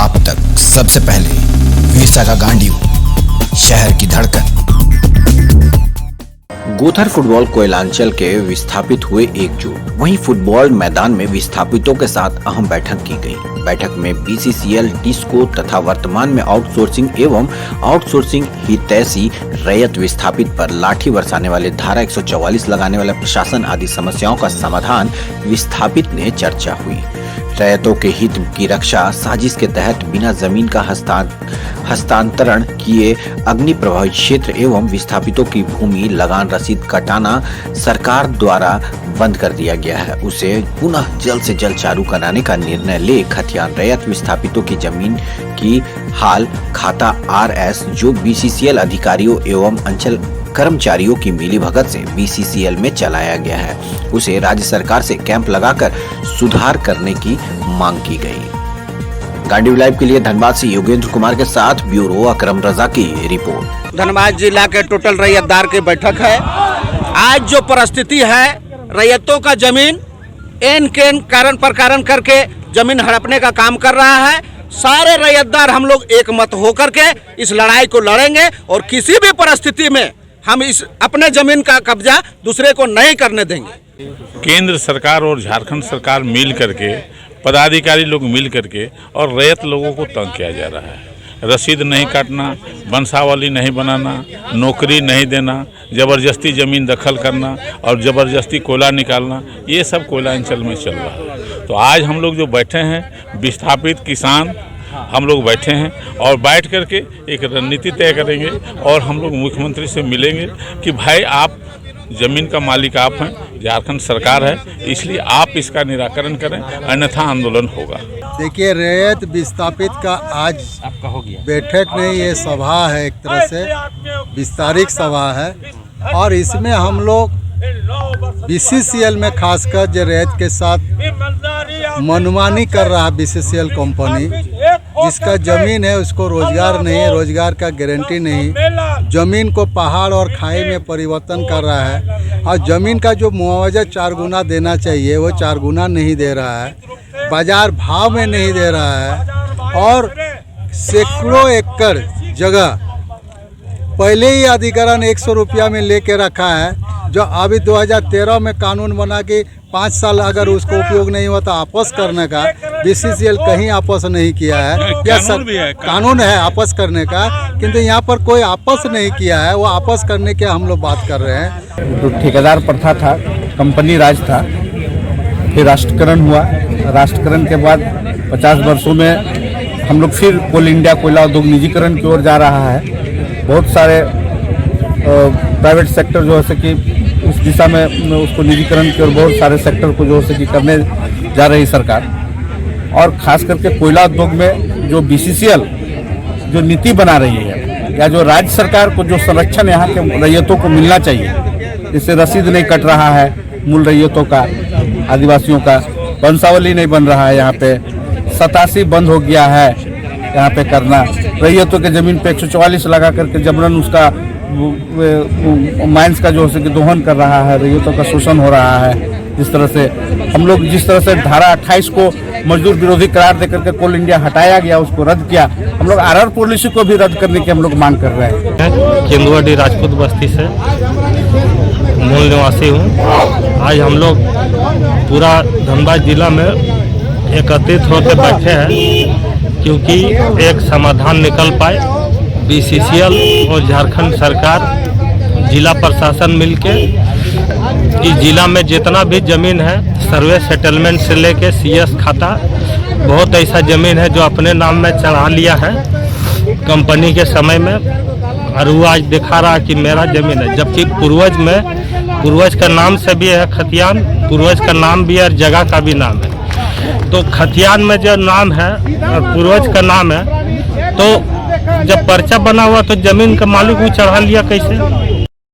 आप तक सबसे पहले वीरता का गांडीव, शहर की धड़कन। गोथर फुटबॉल कोयलांचल के विस्थापित हुए एकजुट। वहीं फुटबॉल मैदान में विस्थापितों के साथ अहम बैठक की गई। बैठक में बीसीसीएल, डिस्को तथा वर्तमान में आउटसोर्सिंग एवं आउटसोर्सिंग हितैषी रैयत विस्थापित पर लाठी बरसाने वाले धारा 144 लगाने वाले प्रशासन आदि समस्याओं का समाधान विस्थापित ने चर्चा हुई। रैयतों के हित की रक्षा, साजिश के तहत बिना जमीन का हस्तांतरण किए अग्नि प्रभावित क्षेत्र एवं विस्थापितों की भूमि लगान रसीद कटाना सरकार द्वारा बंद कर दिया गया है, उसे पुनः जल्द से जल्द चालू कराने का निर्णय ले खतियान रैयत विस्थापितों की जमीन की हाल खाता RS जो बीसीसीएल अधिकारियों एवं अंचल कर्मचारियों की मिलीभगत से बीसीसीएल में चलाया गया है, उसे राज्य सरकार से कैंप लगाकर सुधार करने की मांग की गई। गांडीव लाइव के लिए धनबाद से योगेंद्र कुमार के साथ ब्यूरो अकरम रजा की रिपोर्ट। धनबाद जिला के टोटल रैयतदार की बैठक है। आज जो परिस्थिति है, रैयतों का जमीन एन केन कारण पर कारण करके जमीन हड़पने का काम कर रहा है। सारे रैयतदार हम लोग एक मत होकर के इस लड़ाई को लड़ेंगे और किसी भी परिस्थिति में हम इस अपने जमीन का कब्जा दूसरे को नहीं करने देंगे। केंद्र सरकार और झारखंड सरकार मिल करके, पदाधिकारी लोग मिल करके और रैयत लोगों को तंग किया जा रहा है। रसीद नहीं काटना, वंशावली नहीं बनाना, नौकरी नहीं देना, ज़बरदस्ती ज़मीन दखल करना और ज़बरदस्ती कोयला निकालना, ये सब कोयलांचल में चल रहा है। तो आज हम लोग जो बैठे हैं, विस्थापित किसान हम लोग बैठे हैं और बैठ करके एक रणनीति तय करेंगे और हम लोग मुख्यमंत्री से मिलेंगे कि भाई आप ज़मीन का मालिक आप हैं, झारखंड सरकार है, इसलिए आप इसका निराकरण करें, अन्यथा आंदोलन होगा। देखिए, रैयत विस्थापित का आज बैठक नहीं, ये सभा है, एक तरह से विस्तारित सभा है और इसमें हम लोग बीसीसीएल में खासकर जो रैयत के साथ मनमानी कर रहा है बीसीसीएल कंपनी, जिसका ज़मीन है उसको रोजगार नहीं है, रोजगार का गारंटी नहीं, ज़मीन को पहाड़ और खाई में परिवर्तन कर रहा है और ज़मीन का जो मुआवजा 4 गुना देना चाहिए वो 4 गुना नहीं दे रहा है, बाजार भाव में नहीं दे रहा है और सैकड़ों एकड़ जगह पहले ही अधिग्रहण 100 रुपया में लेके रखा है, जो अभी 2013 में कानून बना कि 5 साल अगर उसको उपयोग नहीं हुआ तो आपस करने का, बीसीसीएल कहीं आपस नहीं किया है। या कानून है आपस करने का, किंतु यहाँ पर कोई आपस नहीं किया है, वो आपस करने के हम लोग बात कर रहे हैं। तो ठेकेदार प्रथा था, कंपनी राज था, फिर राष्ट्रीयकरण हुआ। राष्ट्रीयकरण के बाद 50 वर्षों में हम लोग फिर कोल इंडिया कोयला उद्योग निजीकरण की ओर जा रहा है। बहुत सारे प्राइवेट सेक्टर जो है कि उस दिशा में उसको निजीकरण की ओर बहुत सारे सेक्टर को जो है कि करने जा रही सरकार, और खास करके कोयला उद्योग में जो बीसीसीएल जो नीति बना रही है या जो राज्य सरकार को जो संरक्षण यहाँ के रैयतों को मिलना चाहिए, जिससे रसीद नहीं कट रहा है मूल रैयतों का, आदिवासियों का, वंशावली नहीं बन रहा है, यहाँ पे 87 बंद हो गया है यहाँ पे करना, रैयतों के ज़मीन पे 144 लगा करके जबरन उसका माइंस का जो है कि दोहन कर रहा है, रैयतों का शोषण हो रहा है। जिस तरह से हम लोग धारा 28 को मजदूर विरोधी करार देकर के कोल इंडिया हटाया गया, उसको रद्द किया, हम लोग RR पॉलिसी को भी रद्द करने की हम लोग मांग कर रहे हैं। केंदुआडी राजपूत बस्ती से मूल निवासी हूँ। आज हम लोग पूरा धनबाद जिला में एकत्रित होकर बैठे हैं क्योंकि एक समाधान निकल पाए। बीसीसीएल और झारखंड सरकार, जिला प्रशासन मिलके इस जिला में जितना भी ज़मीन है, सर्वे सेटलमेंट से लेके CS खाता, बहुत ऐसा ज़मीन है जो अपने नाम में चढ़ा लिया है कंपनी के समय में, और वो आज दिखा रहा कि मेरा ज़मीन है, जबकि पूर्वज का नाम से भी है खतियान, पूर्वज का नाम भी है और जगह का भी नाम है। तो खतियान में जो नाम है और पूर्वज का नाम है, तो जब पर्चा बना हुआ तो ज़मीन का मालिक वो चढ़ा लिया कैसे?